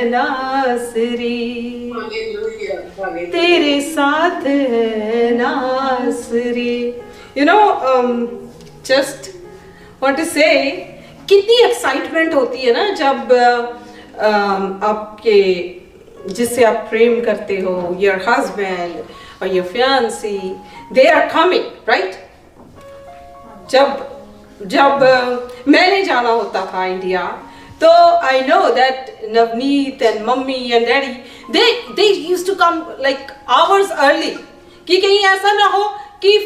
है नासरी, तेरे साथ है नासरी। You know, just want to say, कितनी एक्साइटमेंट होती है ना जब आपके जिससे आप प्रेम करते हो, your husband or your fiancé, they are coming, right? जब मैंने जाना होता था इंडिया, तो I know that Navneet and mummy and daddy, they used to come like hours early, कि कहीं ऐसा ना हो कि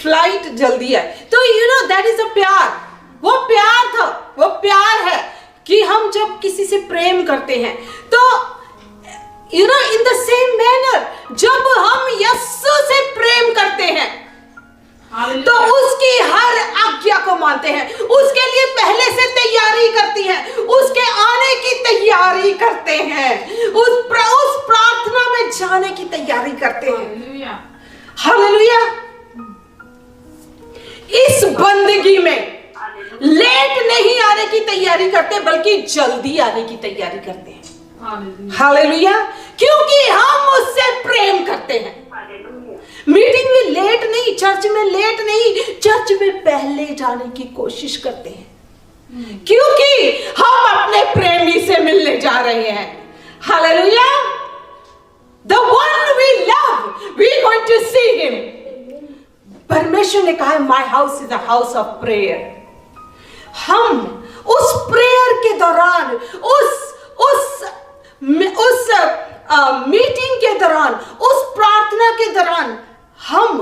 फ्लाइट जल्दी है। तो you know that is a प्यार, वो प्यार था, वो प्यार है कि हम जब किसी से प्रेम करते हैं तो you know in the same manner जब हम यीशु से प्रेम करते हैं तो उसकी हर आज्ञा को मानते हैं, उसके लिए पहले से तैयारी करती हैं, उसके आने की तैयारी करते हैं, उस प्रार्थना में जाने की तैयारी करते हैं। हालेलुया। इस बंदगी में लेट नहीं आने की तैयारी करते बल्कि जल्दी आने की तैयारी करते हैं। हालेलुया। क्योंकि हम उससे प्रेम करते हैं। मीटिंग में लेट नहीं, चर्च में लेट नहीं, चर्च में पहले जाने की कोशिश करते हैं क्योंकि हम अपने प्रेमी से मिलने जा रहे हैं। Hallelujah. The one we love, we are going to see him. परमेश्वर ने कहा My house is a house of prayer. हम उस प्रेयर के दौरान, उस मीटिंग के दौरान, उस प्रार्थना के दौरान हम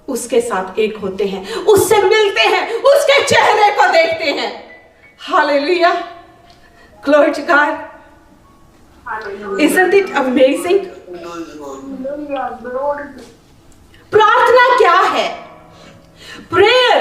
उसके साथ एक होते हैं, उससे मिलते हैं, उसके चेहरे को देखते हैं। Hallelujah. Glory to God. Isn't it amazing? प्रार्थना क्या है? Prayer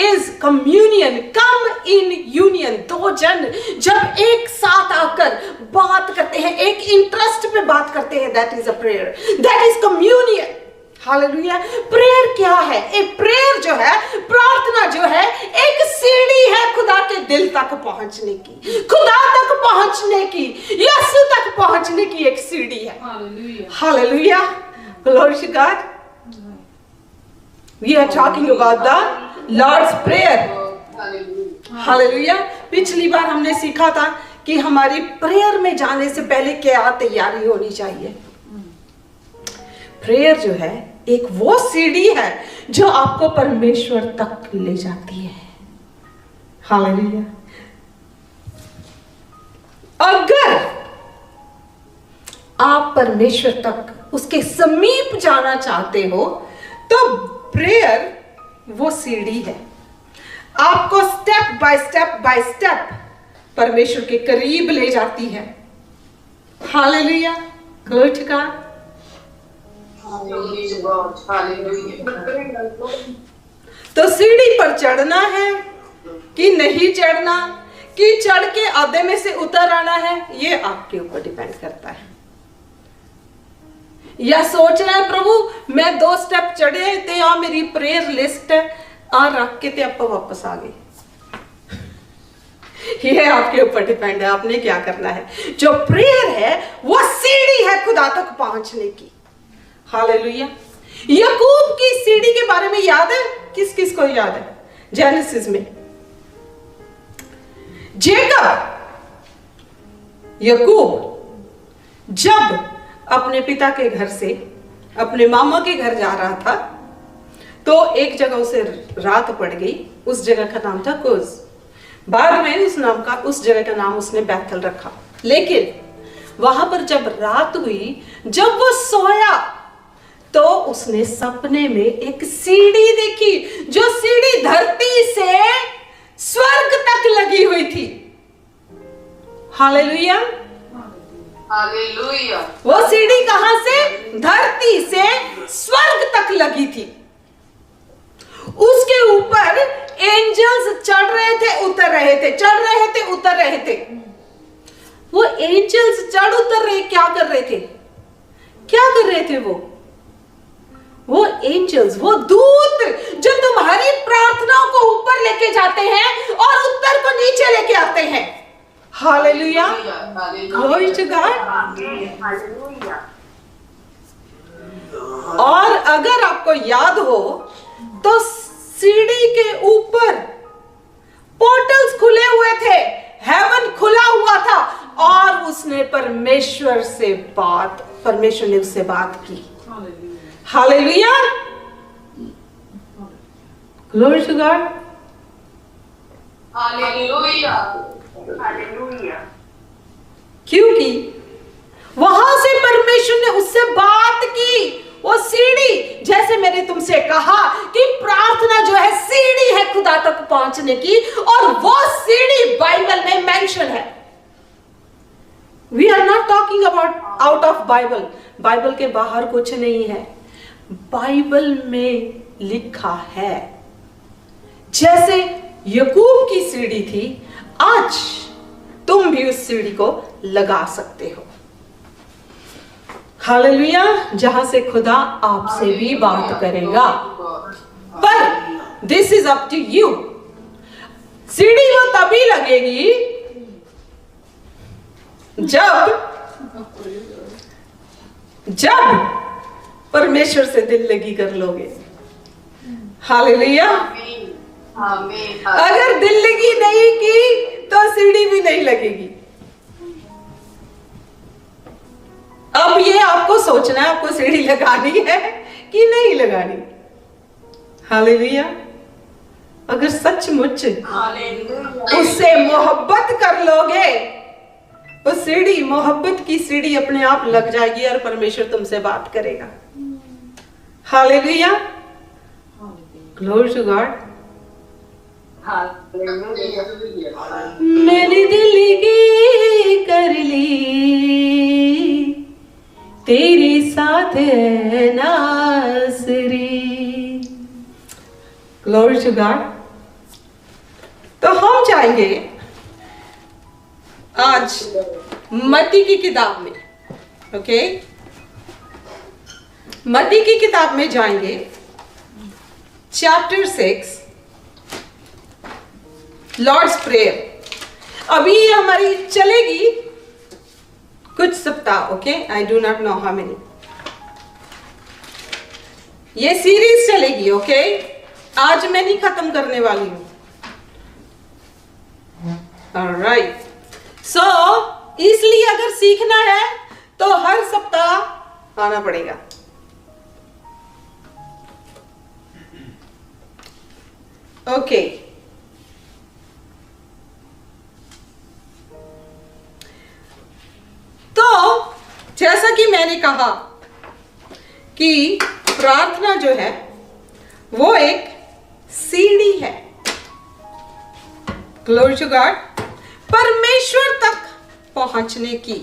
is communion, come in union। दो जन जब एक साथ आकर बात करते हैं, एक इंटरेस्ट पे बात करते हैं, that is a prayer, that is communion। Hallelujah. Prayer क्या है? एक प्रेयर जो है, प्रार्थना जो है, एक सीढ़ी है खुदा के दिल तक पहुंचने की, खुदा तक पहुंचने की, यीशु तक पहुंचने की एक सीढ़ी है। Hallelujah. Glory to God. We are talking about the Lord's Prayer. Hallelujah. पिछली बार हमने सीखा था कि हमारी प्रेयर में जाने से पहले क्या तैयारी होनी चाहिए। प्रेयर जो है एक वो सीढ़ी है जो आपको परमेश्वर तक ले जाती है। हालेलुया। अगर आप परमेश्वर तक, उसके समीप जाना चाहते हो तो प्रेयर वो सीढ़ी है, आपको स्टेप बाय स्टेप परमेश्वर के करीब ले जाती है। हालेलुया। Glory to God. तो सीढ़ी पर चढ़ना है कि नहीं चढ़ना, कि चढ़ के आधे में से उतर आना है, ये आपके ऊपर डिपेंड करता है। या सोच रहे हैं प्रभु मैं 2 स्टेप चढ़े थे और मेरी प्रेयर लिस्ट है आ रख के ते आप वापस आ गए, ये आपके ऊपर डिपेंड है, आपने क्या करना है। जो प्रेयर है वो सीढ़ी है खुदा तक पहुंचने की। हालेलुया। याकूब की सीढ़ी के बारे में याद है? किस किस को याद है? जेनेसिस में याकूब जब अपने पिता के घर से अपने मामा के घर जा रहा था तो एक जगह उसे रात पड़ गई, उस जगह का नाम था कुज। बाद में उस जगह का नाम उसने बैतल रखा। लेकिन वहां पर जब रात हुई, जब वो सोया तो उसने सपने में एक सीढ़ी देखी, जो सीढ़ी धरती से स्वर्ग तक लगी हुई थी। हालेलुया। हालेलुया। वो सीढ़ी कहां से? धरती से स्वर्ग तक लगी थी। उसके ऊपर एंजल्स चढ़ रहे थे, उतर रहे थे, चढ़ रहे थे, उतर रहे थे। वो एंजल्स चढ़ उतर रहे क्या कर रहे थे? क्या कर रहे थे वो एंजल्स, वो दूत जो तुम्हारी प्रार्थनाओं को ऊपर लेके जाते हैं और उत्तर को नीचे लेके आते हैं। Hallelujah, glory to God. और अगर आपको याद हो तो सीढ़ी के ऊपर पोर्टल्स खुले हुए थे, हेवन खुला हुआ था, और उसने परमेश्वर ने उससे बात की। Hallelujah, glory to God. Hallelujah. क्योंकि वहां से परमेश्वर ने उससे बात की। वो सीढ़ी, जैसे मैंने तुमसे कहा कि प्रार्थना जो है सीढ़ी है खुदा तक पहुंचने की, और वो सीढ़ी बाइबल में मेंशन है। We are not talking about out of Bible, Bible के बाहर कुछ नहीं है, बाइबल में लिखा है। जैसे याकूब की सीढ़ी थी, आज तुम भी उस सीढ़ी को लगा सकते हो। हालेलुया, जहां से खुदा आपसे भी बात करेगा। पर this is up to you. सीढ़ी वो तभी लगेगी जब परमेश्वर से दिल लगी कर लोगे। हालेलुया। अगर दिल लगी नहीं की तो सीढ़ी भी नहीं लगेगी। अब ये आपको सोचना है, आपको सीढ़ी लगानी है कि नहीं लगानी। हालेलुया। अगर सचमुच उससे मोहब्बत कर लोगे तो सीढ़ी, मोहब्बत की सीढ़ी अपने आप लग जाएगी और परमेश्वर तुमसे बात करेगा। Hallelujah, glory to God. मैंने दिल की कर ली, तेरे साथ है नासरी। Glory to God. तो हम जाएंगे आज मत्ती की किताब में। ओके, मत्ती की किताब में जाएंगे, चैप्टर 6, लॉर्ड्स प्रेयर। अभी ये हमारी चलेगी कुछ सप्ताह। Okay, I do not know how many. ये सीरीज चलेगी। ओके, आज मैं नहीं खत्म करने वाली हूं। ऑलराइट, सो इसलिए अगर सीखना है तो हर सप्ताह आना पड़ेगा। ओके, तो जैसा कि मैंने कहा कि प्रार्थना जो है वो एक सीढ़ी है। Glory to God. परमेश्वर तक पहुंचने की।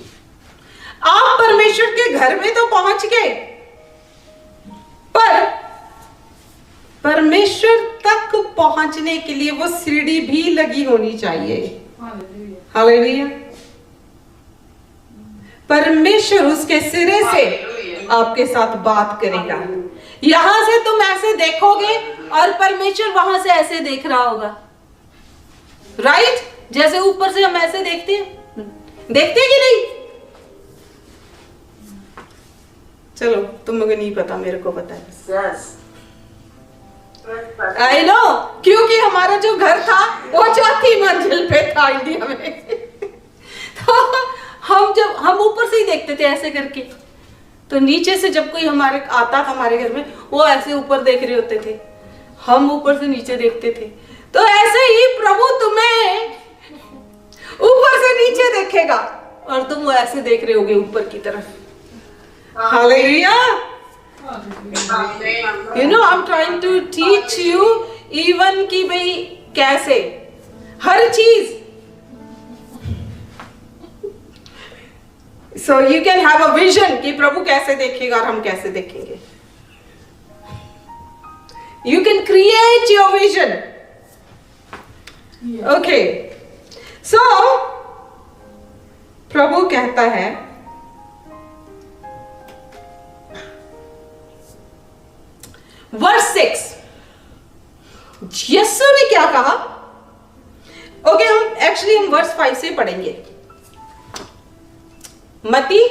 आप परमेश्वर के घर में तो पहुंच गए, पर परमेश्वर तक पहुंचने के लिए वो सीढ़ी भी लगी होनी चाहिए। हालेलुया। परमेश्वर उसके सिरे से आपके साथ बात करेगा। यहां से तुम ऐसे देखोगे और परमेश्वर वहां से ऐसे देख रहा होगा। राइट, जैसे ऊपर से हम ऐसे देखते हैं, देखते कि नहीं? चलो, तुम्हें नहीं पता, मेरे को पता है। आई नो, क्योंकि हमारा जो घर था वो 4थी मंजिल पे था इंडिया में। तो हम ऊपर से ही देखते थे ऐसे करके। तो नीचे से जब कोई हमारे आता था हमारे घर में, वो ऐसे ऊपर देख रहे होते थे, हम ऊपर से नीचे देखते थे। तो ऐसे ही प्रभु तुम्हें ऊपर से नीचे देखेगा और तुम वो ऐसे देख रहे होगे ऊपर की तरफ। Hallelujah. You know, I am trying to teach you even कि भाई कैसे हर चीज, so you can have a vision कि प्रभु कैसे देखेगा और हम कैसे देखेंगे। You can create your vision. Okay, so प्रभु कहता है वर्स 6, यीशु ने क्या कहा? ओके, हम वर्स 5 से पढ़ेंगे। मत्ती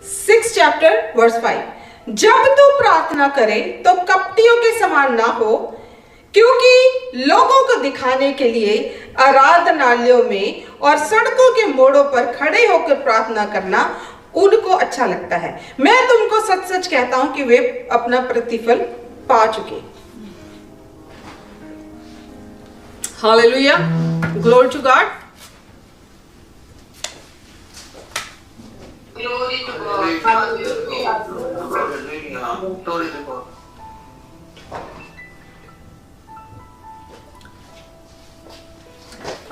6 चैप्टर वर्स 5। जब तू प्रार्थना करे तो कपटियों के समान ना हो, क्योंकि लोगों को दिखाने के लिए आराधनालयों में और सड़कों के मोड़ों पर खड़े होकर प्रार्थना करना उनको अच्छा लगता है। मैं तुमको सच सच कहता हूं कि वे अपना प्रतिफल पा चुके। Hallelujah, glory to God. Glory to God. Hallelujah. Glory to God.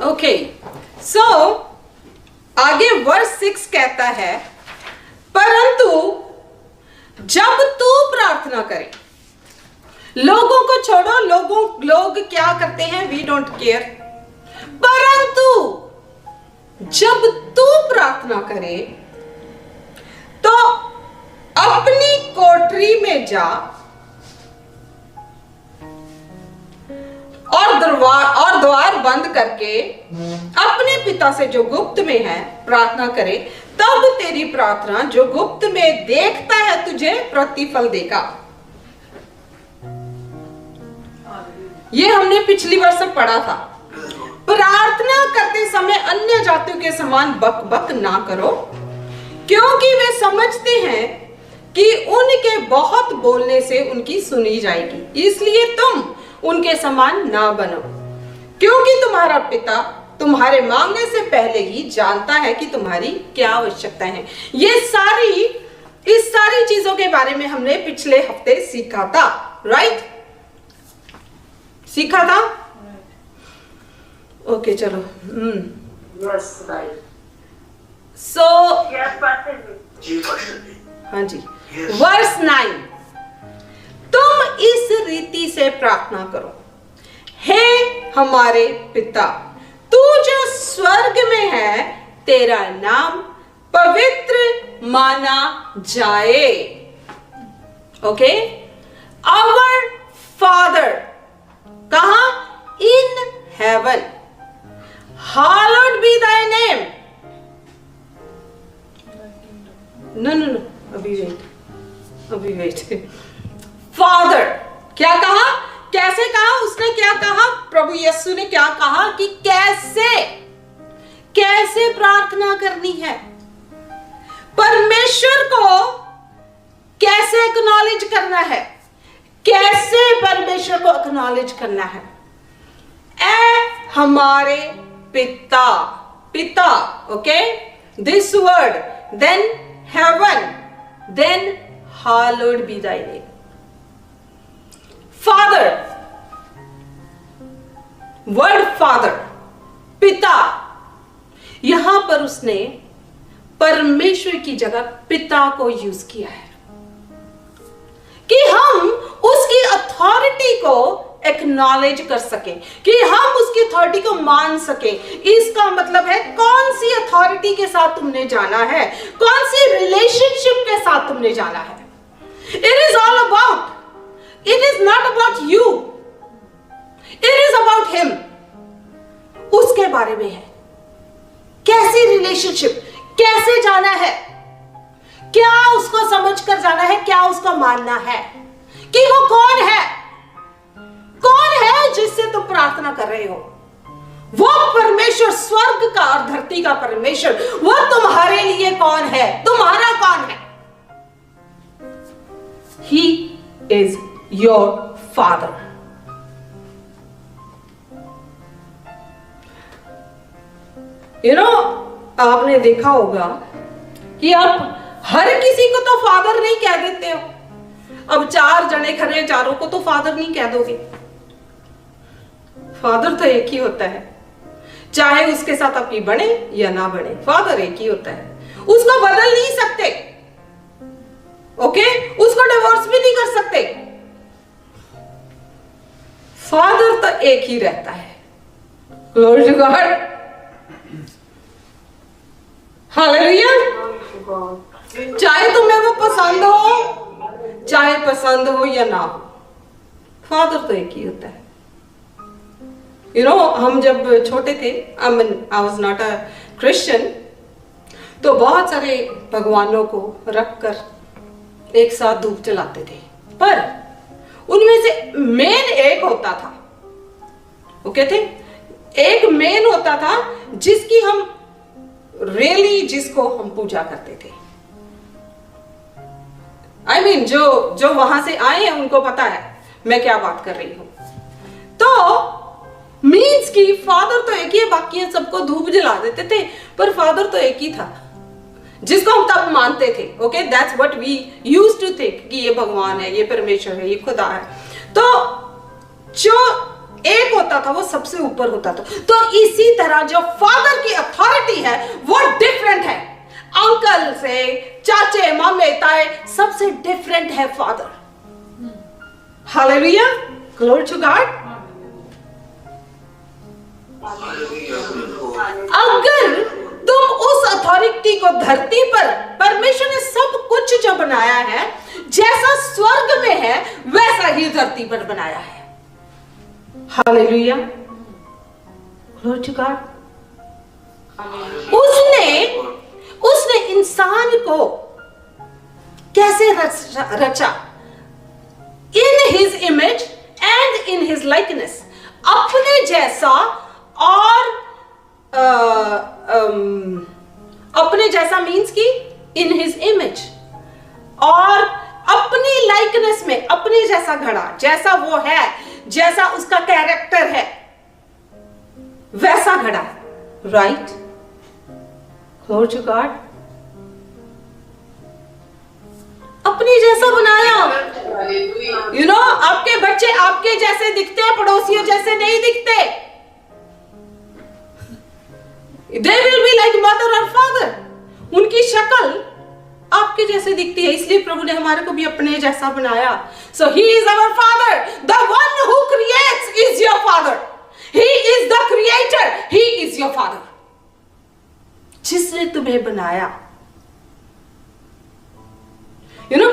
Okay, so आगे वर्स 6 कहता है, परंतु जब तू प्रार्थना करे, लोगों को छोड़ो, लोग क्या करते हैं, वी डोंट केयर, परंतु जब तू प्रार्थना करे तो अपनी कोठरी में जा और द्वार बंद करके अपने पिता से जो गुप्त में है प्रार्थना करे, तब तेरी प्रार्थना जो गुप्त में देखता है तुझे प्रतिफल देगा। ये हमने पिछली बार से पढ़ा था। प्रार्थना करते समय अन्य जातियों के समान बक बक ना करो, क्योंकि वे समझते हैं कि उनके बहुत बोलने से उनकी सुनी जाएगी, इसलिए तुम उनके समान ना बनो, क्योंकि तुम्हारा पिता तुम्हारे मांगने से पहले ही जानता है कि तुम्हारी क्या आवश्यकता है। इस सारी चीजों के बारे में हमने पिछले हफ्ते सीखा था, राइट? सीखा था? ओके, चलो। Yes, right. सो Yes, Pastor. हाँ जी, वर्स 9, तुम इस रीति से प्रार्थना करो, हे हमारे पिता, तू जो स्वर्ग में है, तेरा नाम पवित्र माना जाए। ओके, आवर फादर, कहां? In heaven, hallowed be thy name। No, अभी वेट। फादर क्या कहा? कैसे कहा? उसने क्या कहा? प्रभु यीशु ने क्या कहा कि कैसे प्रार्थना करनी है, परमेश्वर को कैसे एक्नॉलेज करना है, कैसे परमेश्वर को एक्नॉलेज करना है। ए हमारे पिता, okay, this word, then heaven, then hallowed be thy name। Father, word father, पिता, यहां पर उसने परमेश्वर की जगह पिता को यूज किया है कि हम उसकी अथॉरिटी को एक्नॉलेज कर सके, कि हम उसकी अथॉरिटी को मान सके। इसका मतलब है कौन सी अथॉरिटी के साथ तुमने जाना है, कौन सी रिलेशनशिप के साथ तुमने जाना है। It is all about, it is not about you, it is about him. उसके बारे में है, कैसी रिलेशनशिप, कैसे जाना है, क्या उसको समझ कर जाना है, क्या उसको मानना है, कि वो कौन है जिससे तुम प्रार्थना कर रहे हो। वो परमेश्वर, स्वर्ग का और धरती का परमेश्वर, वो तुम्हारे लिए कौन है, तुम्हारा कौन है। He is your father। आपने देखा होगा कि आप हर किसी को तो फादर नहीं कह देते हो। अब 4 जने खड़े, चारों को तो फादर नहीं कह दोगे। फादर तो एक ही होता है, चाहे उसके साथ आपकी बने या ना बने, फादर एक ही होता है। उसको बदल नहीं सकते, ओके, उसको डिवोर्स भी नहीं कर सकते। फादर तो एक ही रहता है। Glory to God, hallelujah. चाहे तुम्हें वो पसंद हो, चाहे पसंद हो या ना हो, फादर तो एक ही होता है। हम जब छोटे थे, I was not a Christian, तो बहुत सारे भगवानों को रख कर एक साथ धूप जलाते थे, पर उनमें से मेन एक होता था, वो कहते एक मेन होता था जिसकी हम जिसको हम पूजा करते थे। I mean, जो वहां से आए हैं उनको पता है मैं क्या बात कर रही हूं। तो मीन्स की फादर तो एक ही है, बाकी सबको धूप जला देते थे, पर फादर तो एक ही था जिसको हम तब मानते थे। Okay, that's what we used to think कि ये भगवान है, ये परमेश्वर है, ये खुदा है। तो जो एक होता था वो सबसे ऊपर होता था। तो इसी तरह जो फादर की अथॉरिटी है वो डिफरेंट है, अंकल से, चाचे, मामे, ताए, सबसे डिफरेंट है father. Hallelujah, glory to God. अगर तुम उस अथॉरिटी को धरती पर, परमेश्वर ने सब कुछ जो बनाया है जैसा स्वर्ग में है वैसा ही धरती पर बनाया है। Hallelujah, glory to God. उसने इंसान को कैसे रचा? In his image and in his likeness, अपने जैसा और अपने जैसा मीन्स की इन हिज इमेज, और अपनी लाइकनेस में अपने जैसा घड़ा, जैसा वो है, जैसा उसका कैरेक्टर है वैसा घड़ा। Right, glory to God. अपनी जैसा बनाया। आपके बच्चे आपके जैसे दिखते हैं, पड़ोसियों जैसे नहीं दिखते। They will be like mother or father. उनकी शक्ल आपके जैसे दिखती है, इसलिए प्रभु ने हमारे को भी अपने जैसा बनाया। So he is our father. The one who creates is your father. He is the creator. He is your father. जिसने तुम्हें बनाया।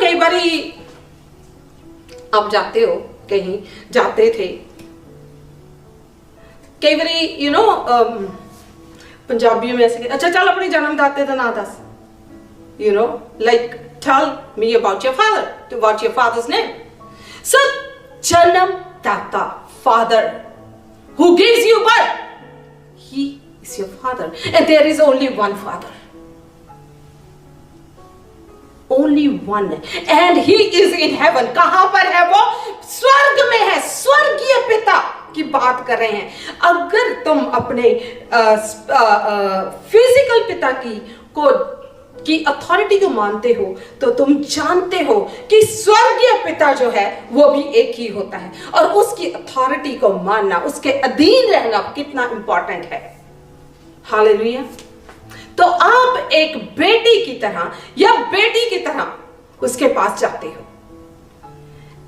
कई बारी आप जाते हो, कहीं जाते थे, कई बारी पंजाबियों में ऐसे, अच्छा चल अपनी जन्मदाते का नाम दस, like tell me about your father, about your father's name. So जन्मदाता, father who gives you birth, he is your father, and there is only one father, only one, and he is in heaven. कहां पर है वो? स्वर्ग में है, स्वर्गीय पिता की बात कर रहे हैं। अगर तुम अपने फिजिकल पिता की अथॉरिटी को मानते हो तो तुम जानते हो कि स्वर्गीय पिता जो है वो भी एक ही होता है, और उसकी अथॉरिटी को मानना, उसके अधीन रहना कितना इंपॉर्टेंट है। हालेलुया। तो आप एक बेटी की तरह या बेटी की तरह उसके पास जाते हो,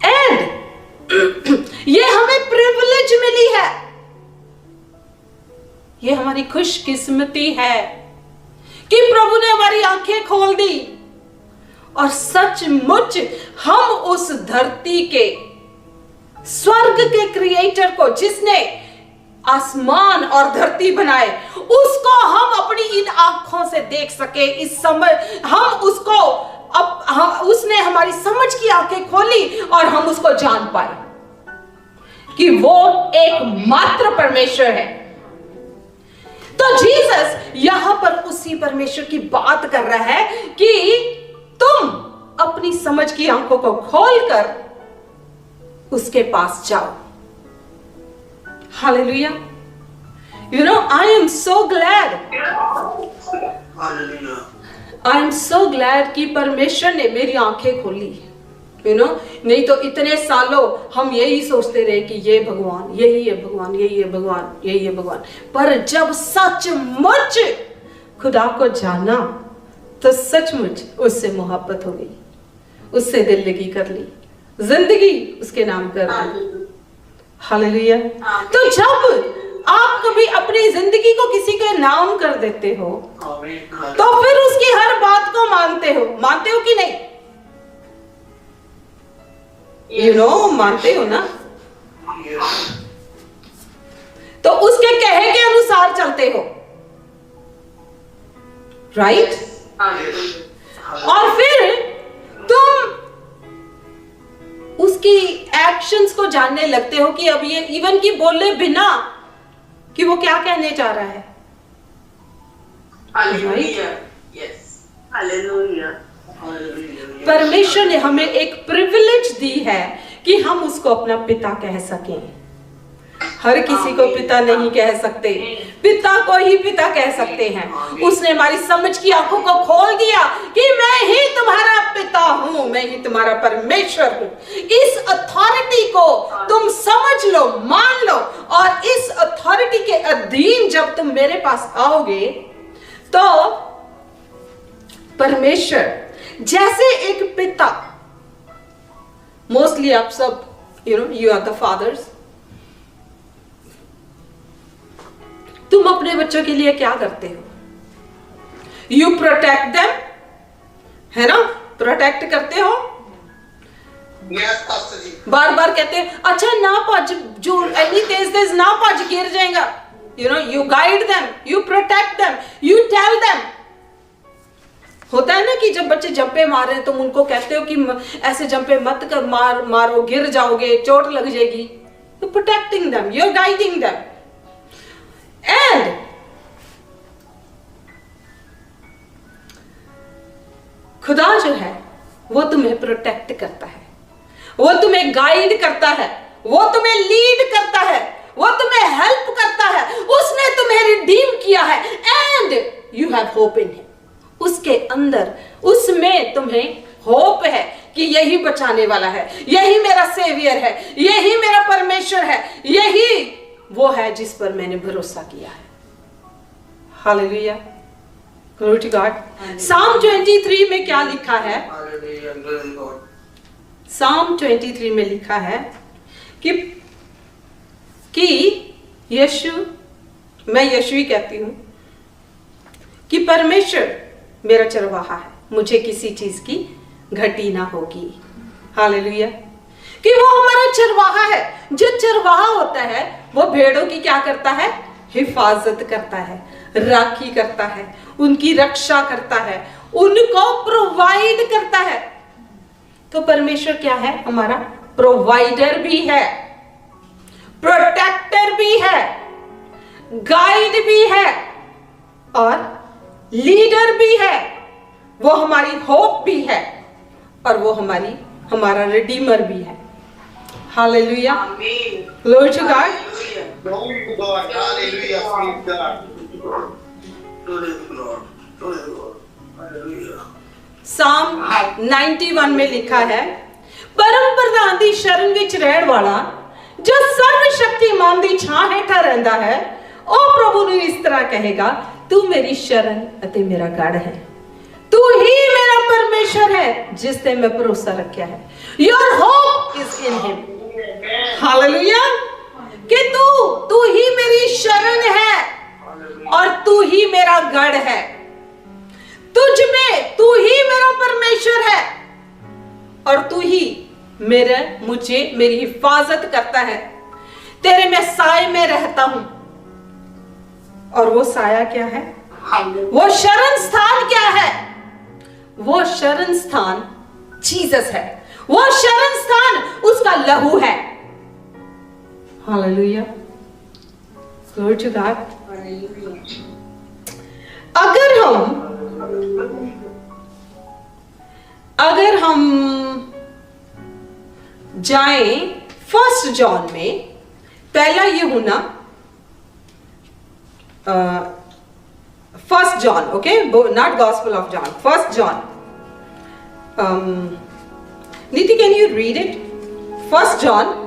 एंड ये हमें प्रिविलेज मिली है, ये हमारी खुशकिस्मती है कि प्रभु ने हमारी आंखें खोल दी, और सचमुच हम उस धरती के, स्वर्ग के क्रिएटर को, जिसने आसमान और धरती बनाए, उसको हम अपनी इन आंखों से देख सके। इस समय हम उसको, उसने हमारी समझ की आंखें खोली और हम उसको जान पाए कि वो एकमात्र परमेश्वर है। तो जीसस यहां पर उसी परमेश्वर की बात कर रहा है कि तुम अपनी समझ की आंखों को खोलकर उसके पास जाओ। Hallelujah. I am so glad. Hallelujah. I am so glad कि परमेश्वर ने मेरी आंखें खोली। नहीं तो इतने सालों हम यही सोचते रहे कि ये भगवान, यही है भगवान, यही है भगवान, यही है भगवान। पर जब सचमुच खुदा को जाना तो सचमुच उससे मोहब्बत हो गई, उससे दिल लगी कर ली, जिंदगी उसके नाम कर दी। हालेलुया। तो जब आप कभी अपनी जिंदगी को किसी के नाम कर देते हो तो फिर उसकी हर बात को मानते हो कि नहीं? मानते हो ना? तो उसके कहे के अनुसार चलते हो, राइट? और फिर तुम उसकी एक्शंस को जानने लगते हो कि अब ये इवन की बोले बिना कि वो क्या कहने जा रहा है। परमेश्वर ने हमें एक प्रिविलेज दी है कि हम उसको अपना पिता कह सकें। हर किसी को पिता नहीं कह सकते, पिता को ही पिता कह सकते हैं। उसने हमारी समझ की आंखों को खोल दिया कि मैं ही तुम्हारा पिता हूं, मैं ही तुम्हारा परमेश्वर हूं। इस अथॉरिटी को तुम समझ लो, मान लो, और इस अथॉरिटी के अधीन जब तुम मेरे पास आओगे तो परमेश्वर जैसे एक पिता, मोस्टली आप सब यू आर द फादर्स, तुम अपने बच्चों के लिए क्या करते हो? यू प्रोटेक्ट देम, है ना? प्रोटेक्ट करते हो। बार बार कहते हैं अच्छा ना भज, जो एनी तेज ना भज, गिर जाएगा। You guide them, you protect them, you tell them. होता है ना कि जब बच्चे जंपे मार रहे हैं तुम उनको कहते हो कि ऐसे जंपे मत कर, मारो, गिर जाओगे, चोट लग जाएगी। You protecting them, you are guiding them. And खुदा जो है वो तुम्हें प्रोटेक्ट करता है, वो तुम्हें गाइड करता है, वो तुम्हें लीड करता है, वो तुम्हें हेल्प करता है। उसने तुम्हें रिडीम किया है and you have hope in him. उसके अंदर, उसमें तुम्हें होप है कि यही बचाने वाला है, यही मेरा सेवियर है, यही मेरा परमेश्वर है, यही वो है जिस पर मैंने भरोसा किया है। Hallelujah, glory to God. Psalm 23 में क्या लिखा है? साम 23 में लिखा है कि यीशु, मैं यीशु ही कहती हूं, कि परमेश्वर मेरा चरवाहा है, मुझे किसी चीज की घटी ना होगी। हालेलुया, कि वो हमारा चरवाहा है। जो चरवाहा होता है वो भेड़ों की क्या करता है? हिफाजत करता है, राखी करता है, उनकी रक्षा करता है, उनको प्रोवाइड करता है। तो परमेश्वर क्या है? हमारा प्रोवाइडर भी है, प्रोटेक्टर भी है, गाइड भी है और लीडर भी है। वो हमारी होप भी है और वो हमारा रिडीमर भी है। Hallelujah, glory to God. Glory to God. Hallelujah. Praise God. Glory to God. Glory to God. Hallelujah. साम 91 में लिखा है, परम प्रधान दी शरण विच रहण वाला जो सर्वशक्तिमान दी छां हेठा रहंदा है, ओ प्रभु ने इस तरह कहेगा, तू मेरी शरण अते मेरा गढ़ है, तू ही मेरा परमेश्वर है जिस ते मैं भरोसा रखा है। Your hope is in him. Hallelujah, कि तू ही मेरी शरण है और तू ही मेरा गढ़ है। तुझ में तू ही मेरा परमेश्वर है और तू ही मेरी हिफाजत करता है। तेरे मैं साए में रहता हूं और वो साया क्या है? वो शरण स्थान क्या है? वो शरण स्थान जीसस है। वो शरण स्थान उसका लहू है। Hallelujah, glory to God. अगर हम जाएं 1 जॉन में, पहला यूहन्ना 1 John, okay, not gospel of John, 1 John. Neeti, can you read it? 1 John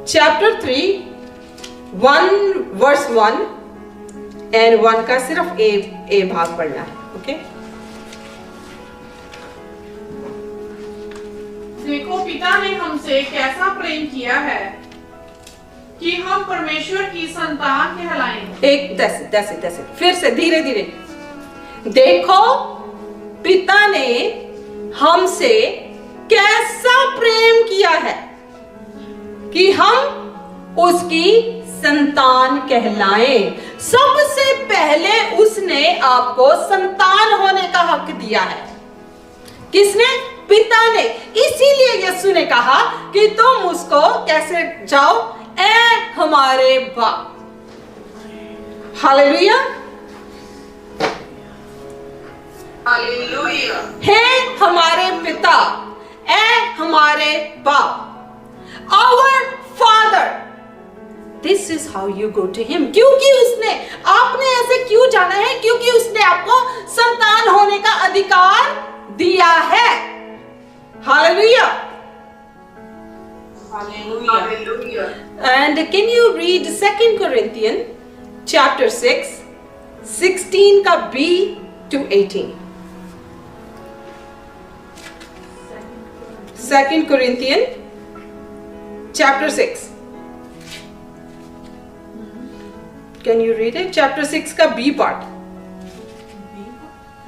chapter 3 1 and 1 का सिर्फ ए भाग पढ़ना है, ओके? देखो, पिता ने हमसे कैसा प्रेम किया है कि हम परमेश्वर की संतान कहलाएं। एक दस फिर से धीरे धीरे। देखो, पिता ने हमसे कैसा प्रेम किया है कि हम उसकी संतान कहलाएं। सबसे पहले उसने आपको संतान होने का हक दिया है। किसने? पिता ने। इसीलिए यीशु ने कहा कि तुम उसको कैसे जाओ? ऐ हमारे बाप। हालेलुया। हालेलुया। हे हमारे पिता, ऐ हमारे बाप। Our father. This is how you go to him. क्योंकि उसने, आपने ऐसे क्यों जाना है? क्योंकि उसने आपको संतान होने का अधिकार दिया है। Hallelujah. Hallelujah. And can you read 2 Corinthians chapter 6, 16 का B to 18? 2 Corinthians chapter 6. Can you read it? Chapter 6 का B part.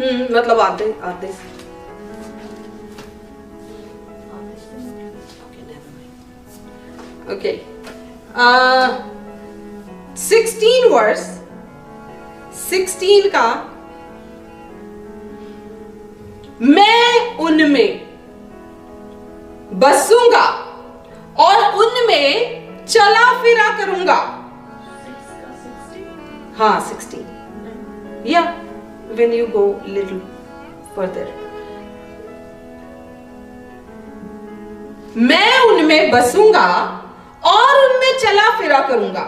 मतलब आधे आधे से. Okay. 16 verse 16 का मैं उनमें बसूंगा और उनमें चला फिरा करूंगा. हाँ 16. Yeah, when you go little further. मैं उनमें बसूंगा और उनमें चला फिरा करूंगा.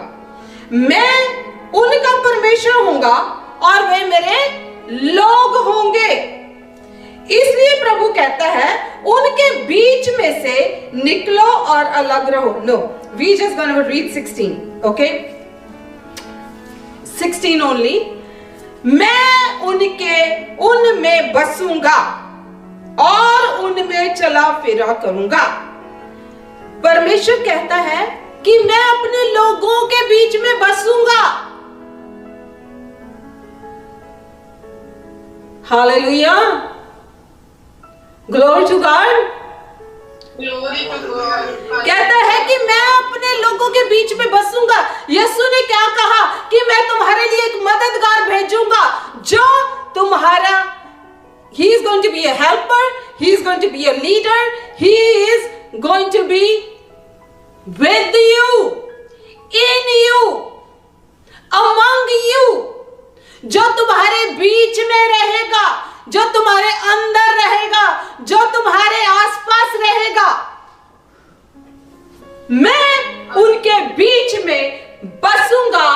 मैं उनका परमेश्वर होऊंगा और वे मेरे लोग होंगे. इसलिए प्रभु कहता है उनके बीच में से निकलो और अलग रहो. No, we just gonna read 16, okay? 16 only. मैं उनमें बसूंगा और उनमें चला फिरा करूंगा. परमेश्वर कहता है कि मैं अपने लोगों के बीच में बसूंगा. Hallelujah. Glory to God. Glory to God. कहता है कि मैं अपने लोगों के बीच में बसूंगा. यीशु ने क्या कहा कि मैं तुम्हारे लिए एक मददगार भेजूंगा जो तुम्हारा, he is going to be a helper, he is going to be a leader, he is going to be with you, in you, among you, जो तुम्हारे बीच में रहेगा, जो तुम्हारे अंदर रहेगा, जो तुम्हारे आसपास रहेगा. मैं उनके बीच में बसूंगा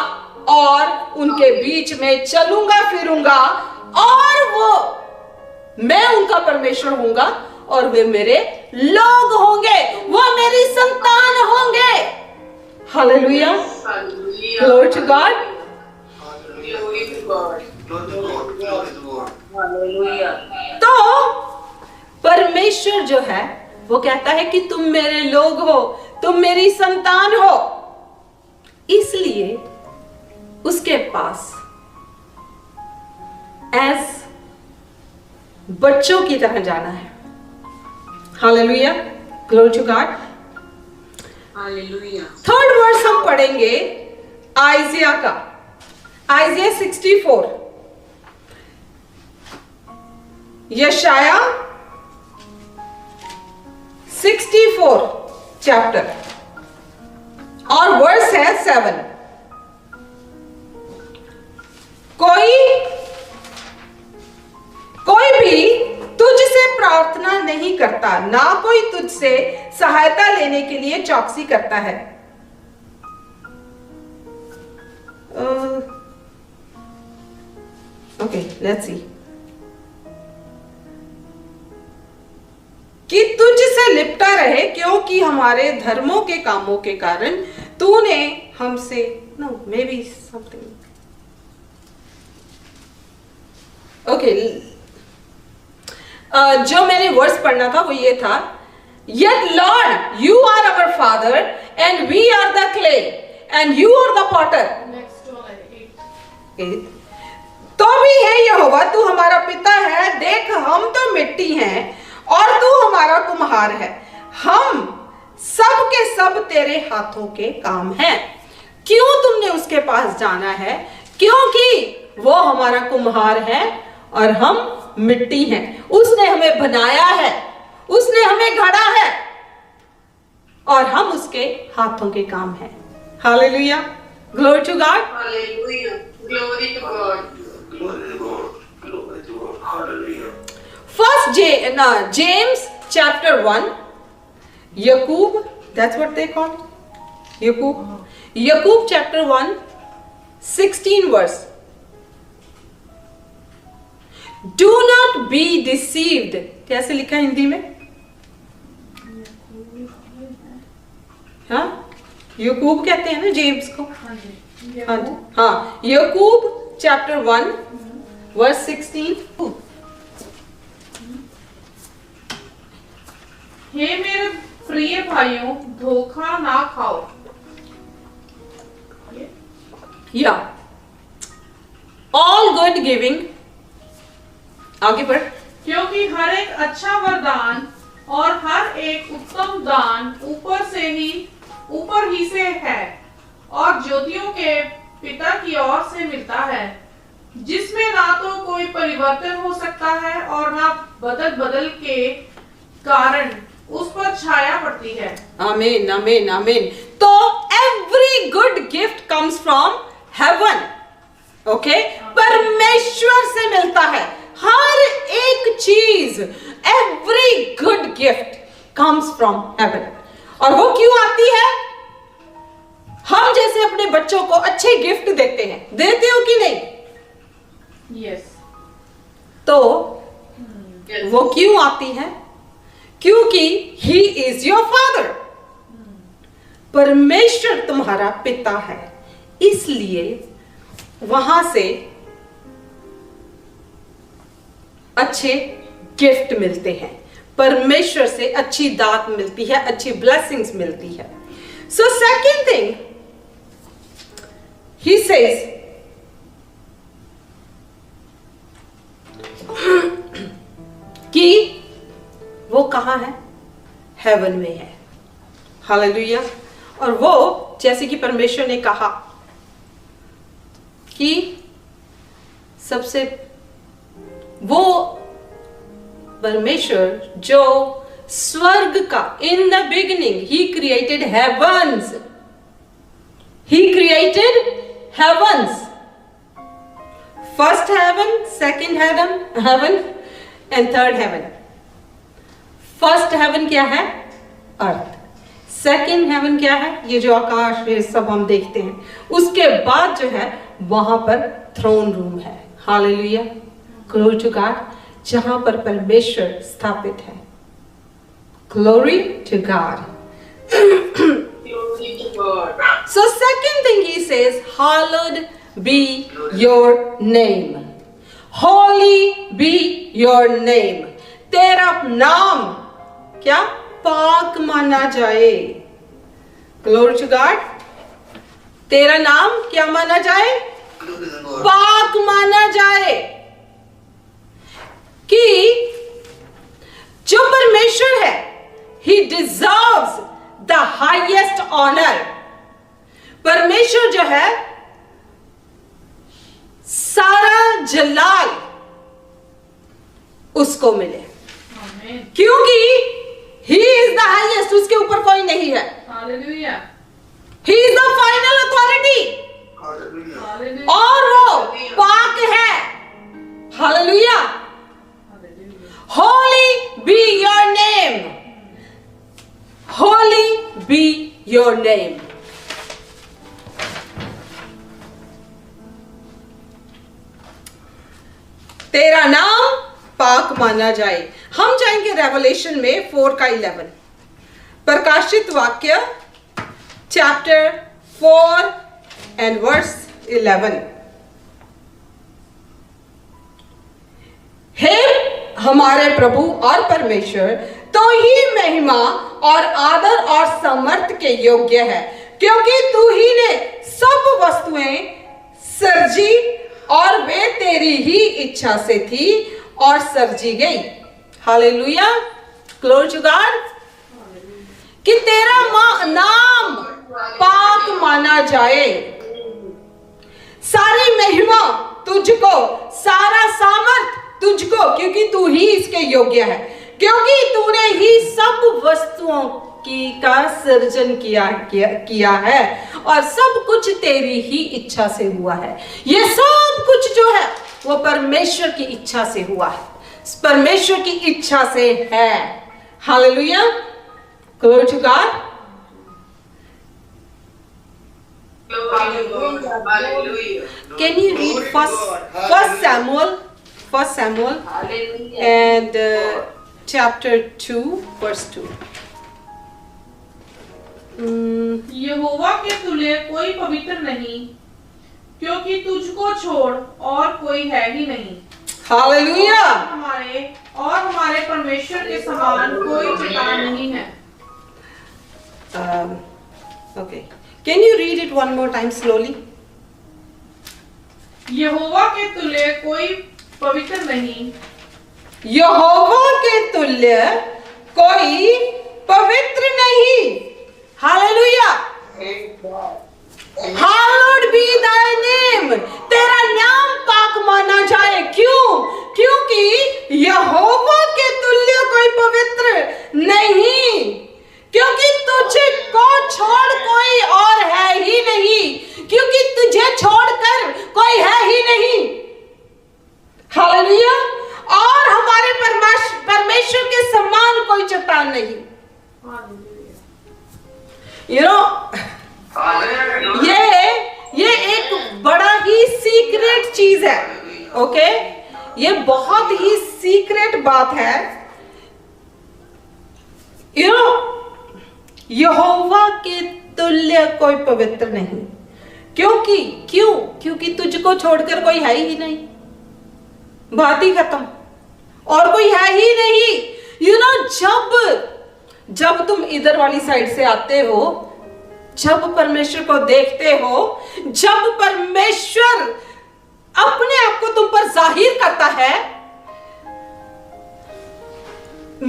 और उनके बीच में चलूंगा फिरूंगा और वो, मैं उनका परमेश्वर होऊंगा और वे मेरे लोग होंगे. वो मेरी संतान होंगे. Hallelujah. Glory to God. Glory to God. Glory to God. Glory to God. Hallelujah. तो परमेश्वर जो है वो कहता है कि तुम मेरे लोग हो, तुम मेरी संतान हो. इसलिए उसके पास एज बच्चों की तरह जाना है. Hallelujah. Glory to God. Hallelujah. Third verse हम पढ़ेंगे आइजिया का. आइजिया 64. यशाया 64 चैप्टर और वर्स है 7. कोई भी तुझसे प्रार्थना नहीं करता, ना कोई तुझसे सहायता लेने के लिए चौकसी करता है. Okay, let's see. कि तुझसे लिपटा रहे क्योंकि हमारे धर्मों के कामों के कारण तूने हमसे, no maybe something, okay, जो मैंने वर्स पढ़ना था वो ये था, Yet Lord, you are our Father and we are the clay and you are the potter. Next one, 8. 8. तो भी है यहोवा तू हमारा पिता है, देख हम तो मिट्टी हैं और तू हमारा कुम्हार है, हम सब के सब तेरे हाथों के काम हैं. क्यों तुमने उसके पास जाना है? क्योंकि वो हमारा कुम्हार है और हम मिट्टी हैं। उसने हमें बनाया है, उसने हमें गढ़ा है और हम उसके हाथों के काम हैं। Hallelujah, glory to God. Hallelujah. Glory to God. Glory to God. Glory to God. Hallelujah. First James chapter 1, Yaqub, that's what they call Yaqub chapter 1, 16 verse. Do not be deceived. कैसे लिखा है हिंदी में? हाँ, यकूब कहते हैं ना जेम्स को। हाँ, यकूब चैप्टर 1 वर्स 16। हे मेरे प्रिय भाइयों, धोखा ना खाओ। या ऑल गुड गिविंग, आगे बढ़। क्योंकि हर एक अच्छा वरदान और हर एक उत्तम दान ऊपर ही से है और ज्योतियों के पिता की ओर से मिलता है, जिसमें ना तो कोई परिवर्तन हो सकता है और ना बदल के कारण उस पर छाया पड़ती है। आमीन, आमीन, आमीन। तो every good gift comes from heaven, okay, परमेश्वर से मिलता है हर एक चीज। Every good gift comes from heaven. और वो क्यों आती है? हम जैसे अपने बच्चों को अच्छे गिफ्ट देते हैं, देते हो कि नहीं? यस। तो वो क्यों आती है? क्योंकि ही इज योर फादर, परमेश्वर तुम्हारा पिता है, इसलिए वहां से अच्छे गिफ्ट मिलते हैं, परमेश्वर से अच्छी दात मिलती है, अच्छी ब्लेसिंग्स मिलती है। So second thing he says, कि वो कहां है? हेवन में है। हालेलुया। और वो जैसे कि परमेश्वर ने कहा कि सबसे वो परमेश्वर जो स्वर्ग का, in the beginning he created heavens, he created heavens, first heaven, second heaven and third heaven. First heaven क्या है? अर्थ। सेकंड हेवन क्या है? ये जो आकाश ये सब हम देखते हैं। उसके बाद जो है वहां पर थ्रोन रूम है। हालेलुया, ग्लोरी टू गॉड, जहां पर परमेश्वर स्थापित है। Glory to God. Glory to God. So second thing he says, hallowed be your name. Holy be your name. तेरा नाम क्या? पाक माना जाए। Glory to God. तेरा नाम क्या माना जाए? Glory to God. पाक माना जाए। कि जो परमेश्वर है, he deserves the highest honor. परमेश्वर जो है सारा जलाल उसको मिले, Amen. क्योंकि he is the highest, उसके ऊपर कोई नहीं है। Hallelujah. He is the final authority Hallelujah. Hallelujah. और वो पाक है। Hallelujah. Hallelujah. Holy be your name. Holy be your name. तेरा नाम पाक माना जाए। हम जाएंगे रेवलेशन में 4 का 11, प्रकाशित वाक्य चैप्टर 4 एंड वर्स 11। हे हमारे प्रभु और परमेश्वर, तो ही महिमा और आदर और समर्थ के योग्य है, क्योंकि तू ही ने सब वस्तुएं सर्जी और वे तेरी ही इच्छा से थी और सर्जी गई। Hallelujah, glory to God. कि तेरा नाम पाक माना जाए। सारी महिमा तुझको, सारा सामर्थ तुझको, क्योंकि तू ही इसके योग्य है, क्योंकि तूने ही सब वस्तुओं का सृजन किया है और सब कुछ तेरी ही इच्छा से हुआ है। ये सब कुछ जो है वो परमेश्वर की इच्छा से हुआ है, परमेश्वर की इच्छा से है। Hallelujah, glory to God. Can you read first Samuel and chapter 2 verse 2? यहोवा के तुल्य कोई पवित्र नहीं, क्योंकि तुझको छोड़ और कोई है ही नहीं। हालेलुया। और हमारे परमेश्वर के समान कोई चट्टान नहीं है। Okay. Can you read it one more time slowly? यहोवा के तुल्य कोई पवित्र नहीं, यहोवा के तुल्य कोई पवित्र नहीं। Hallelujah. Hallowed be thy name. तेरा नाम पाक माना जाए। क्यों? क्योंकि यहोवा के तुल्य कोई पवित्र नहीं, क्योंकि तुझे को छोड़ कोई और है ही नहीं, क्योंकि तुझे छोड़कर कोई है ही नहीं। हालेलुया। और हमारे परमेश्वर के समान कोई चट्टान नहीं। ये एक बड़ा ही सीक्रेट चीज है। ओके, ये बहुत ही सीक्रेट बात है। यहोवा के तुल्य कोई पवित्र नहीं, क्योंकि तुझको छोड़कर कोई है ही नहीं। बात ही खत्म, और कोई है ही नहीं। जब तुम इधर वाली साइड से आते हो, जब परमेश्वर को देखते हो, जब परमेश्वर अपने आप को तुम पर जाहिर करता है।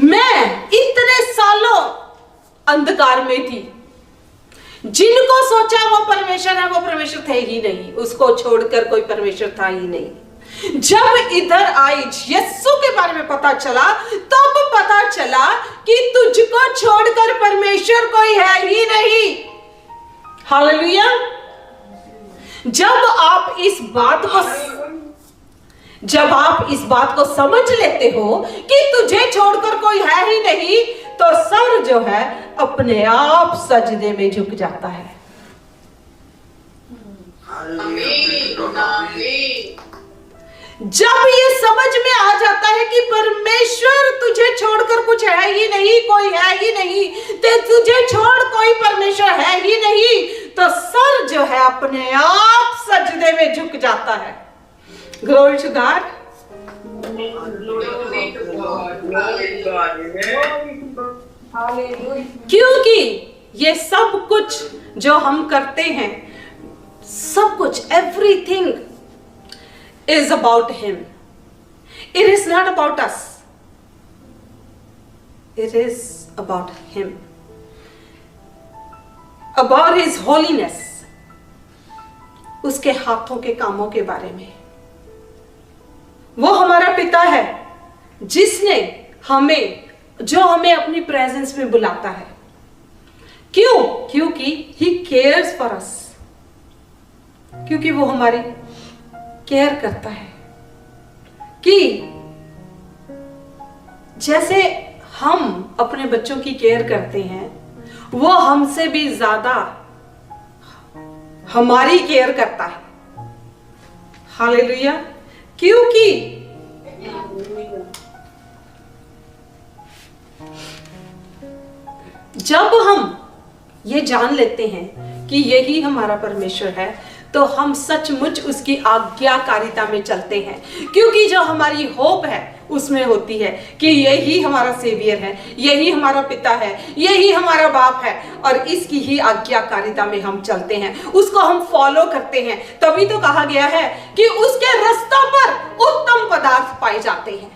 मैं इतने सालों अंधकार में थी, जिनको सोचा वो परमेश्वर है, वो परमेश्वर थे ही नहीं, उसको छोड़कर कोई परमेश्वर था ही नहीं। जब इधर आई, यीशु के बारे में पता चला, तब पता चला कि तुझको छोड़कर परमेश्वर कोई है ही नहीं। हालेलुया। जब आप इस बात को समझ लेते हो कि तुझे छोड़कर कोई है ही नहीं, तो सर जो है अपने आप सजदे में झुक जाता है। जब ये समझ में आ जाता है कि परमेश्वर तुझे छोड़कर कुछ है ही नहीं, कोई है ही नहीं, ते तुझे छोड़ कोई परमेश्वर है ही नहीं, तो सर जो है अपने आप सजदे में झुक जाता है। Glory to God. क्योंकि ये सब कुछ जो हम करते हैं, सब कुछ, everything is about him. It is not about us. It is about him. About his holiness. उसके हाथों के कामों के बारे में। वो हमारा पिता है जिसने जो हमें अपनी प्रेजेंस में बुलाता है। क्यों? क्योंकि he cares for us. क्योंकि वो हमारी केयर करता है, कि जैसे हम अपने बच्चों की केयर करते हैं, वो हमसे भी ज्यादा हमारी केयर करता है। हालेलुया। क्योंकि जब हम ये जान लेते हैं कि यही हमारा परमेश्वर है, तो हम सचमुच उसकी आज्ञाकारिता में चलते हैं, क्योंकि जो हमारी होप है उसमें होती है कि यही हमारा सेवियर है, यही हमारा पिता है, यही हमारा बाप है, और इसकी ही आज्ञाकारिता में हम चलते हैं, उसको हम फॉलो करते हैं। तभी तो कहा गया है कि उसके रास्तों पर उत्तम पदार्थ पाए जाते हैं।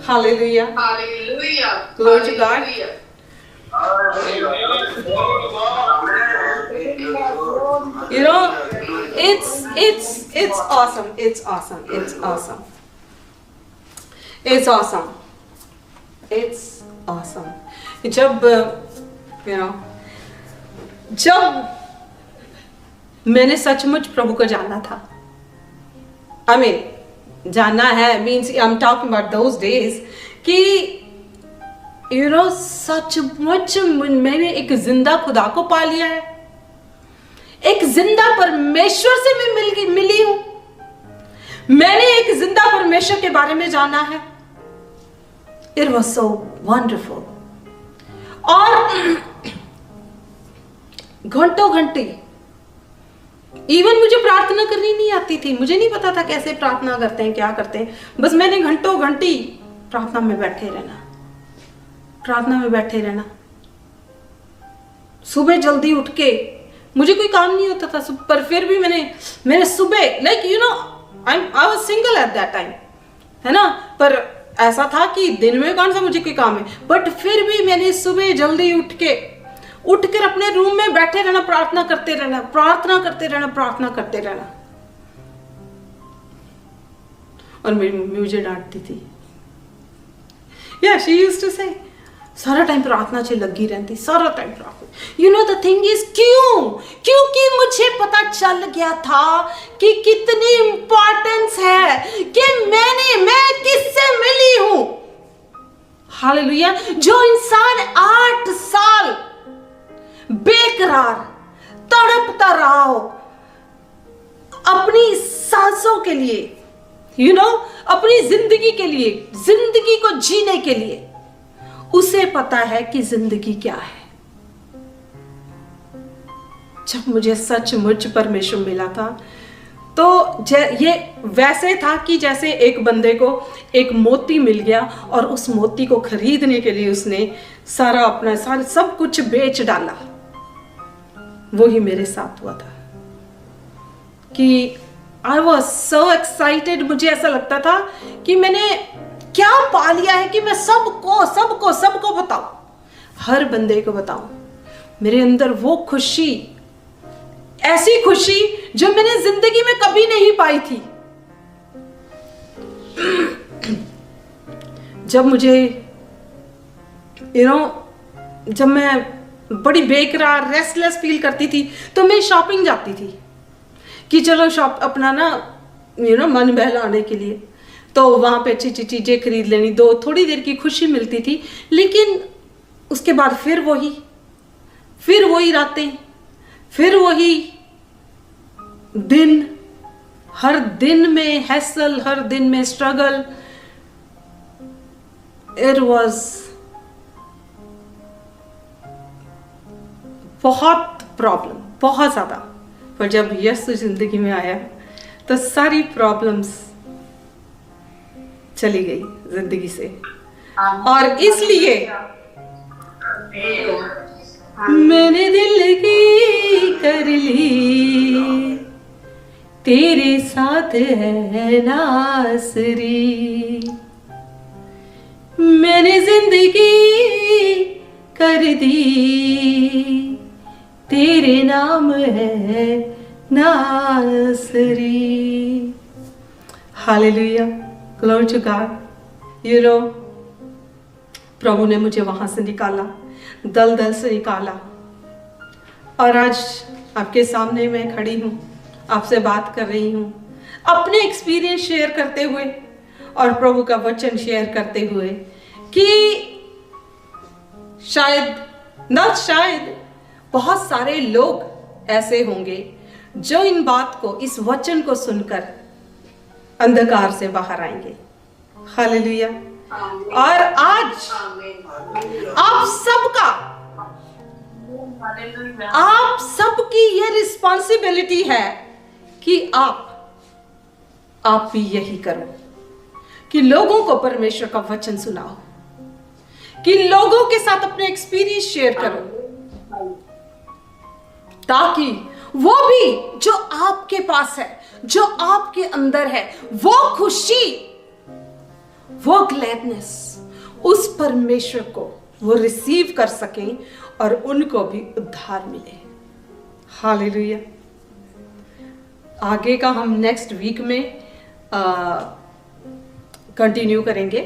Hallelujah, hallelujah, glory to God. You know, it's awesome. It's awesome. It's awesome. It's awesome. It's awesome. जब जब मैंने सचमुच प्रभु को जाना था, I mean, जानना है means I'm talking about those days कि सचमुच मैंने एक जिंदा खुदा को पा लिया है, एक जिंदा परमेश्वर से मैं मिली हूं, मैंने एक जिंदा परमेश्वर के बारे में जाना है। It was so wonderful. और घंटों घंटे इवन मुझे प्रार्थना करनी नहीं आती थी, मुझे नहीं पता था कैसे प्रार्थना करते हैं, क्या करते हैं, बस मैंने घंटों घंटी प्रार्थना में बैठे रहना, प्रार्थना में बैठे रहना। सुबह जल्दी उठ के, मुझे कोई काम नहीं होता था पर फिर भी मैंने सुबह I was single at that time, है ना, पर ऐसा था कि दिन में कौन सा मुझे कोई काम है, बट फिर भी मैंने सुबह जल्दी उठकर अपने रूम में बैठे रहना, प्रार्थना करते रहना, प्रार्थना करते रहना, प्रार्थना करते रहना। और मेरी मम्मी मुझे डांटती थी, या शी यूज्ड टू से सारा टाइम प्रार्थना से लगी रहती, सारा टाइम प्रार्थना। द थिंग इज क्योंकि मुझे पता चल गया था कि कितनी इंपॉर्टेंस है कि मैं किससे मिली हूं। हालेलुया। जो इंसान 8 साल बेकरार तड़पता रहा हो अपनी सांसों के लिए, अपनी जिंदगी के लिए, जिंदगी को जीने के लिए, उसे पता है कि जिंदगी क्या है। जब मुझे सचमुच परमेश्वर मिला था तो ये वैसे था कि जैसे एक बंदे को एक मोती मिल गया और उस मोती को खरीदने के लिए उसने सारा अपना सब कुछ बेच डाला। वो ही मेरे साथ हुआ था कि आई वॉज सो एक्साइटेड। मुझे ऐसा लगता था कि मैंने क्या पा लिया है कि मैं सबको बताऊं, हर बंदे को बताऊं। मेरे अंदर वो खुशी, ऐसी खुशी जो मैंने जिंदगी में कभी नहीं पाई थी। जब मुझे जब मैं बड़ी बेकरार रेस्टलेस फील करती थी तो मैं शॉपिंग जाती थी कि चलो अपना मन बहलाने के लिए, तो वहां पे अच्छी अच्छी चीजें खरीद लेनी, थोड़ी देर की खुशी मिलती थी। लेकिन उसके बाद फिर वही रातें, फिर वही दिन, हर दिन में हैसल, हर दिन में स्ट्रगल। इट वाज बहुत प्रॉब्लम, बहुत ज्यादा। पर जब यीशु जिंदगी में आया तो सारी प्रॉब्लम्स चली गई जिंदगी से। और इसलिए मैंने दिल की कर ली, तेरे साथ है नासरी। मैंने जिंदगी कर दी, तेरे नाम है नासरी। Hallelujah, glory to God. प्रभु ने मुझे वहां से निकाला, दलदल से निकाला, और आज आपके सामने मैं खड़ी हूं, आपसे बात कर रही हूं, अपने एक्सपीरियंस शेयर करते हुए और प्रभु का वचन शेयर करते हुए कि शायद बहुत सारे लोग ऐसे होंगे जो इन बात को, इस वचन को सुनकर अंधकार से बाहर आएंगे। हालेलुया। और आज आप सबकी ये रिस्पॉन्सिबिलिटी है कि आप भी यही करो कि लोगों को परमेश्वर का वचन सुनाओ, कि लोगों के साथ अपने एक्सपीरियंस शेयर करो, ताकि वो भी जो आपके पास है, जो आपके अंदर है, वो खुशी, वो ग्लैडनेस, उस परमेश्वर को वो रिसीव कर सकें और उनको भी उद्धार मिले। हालेलुया। आगे का हम नेक्स्ट वीक में कंटिन्यू करेंगे।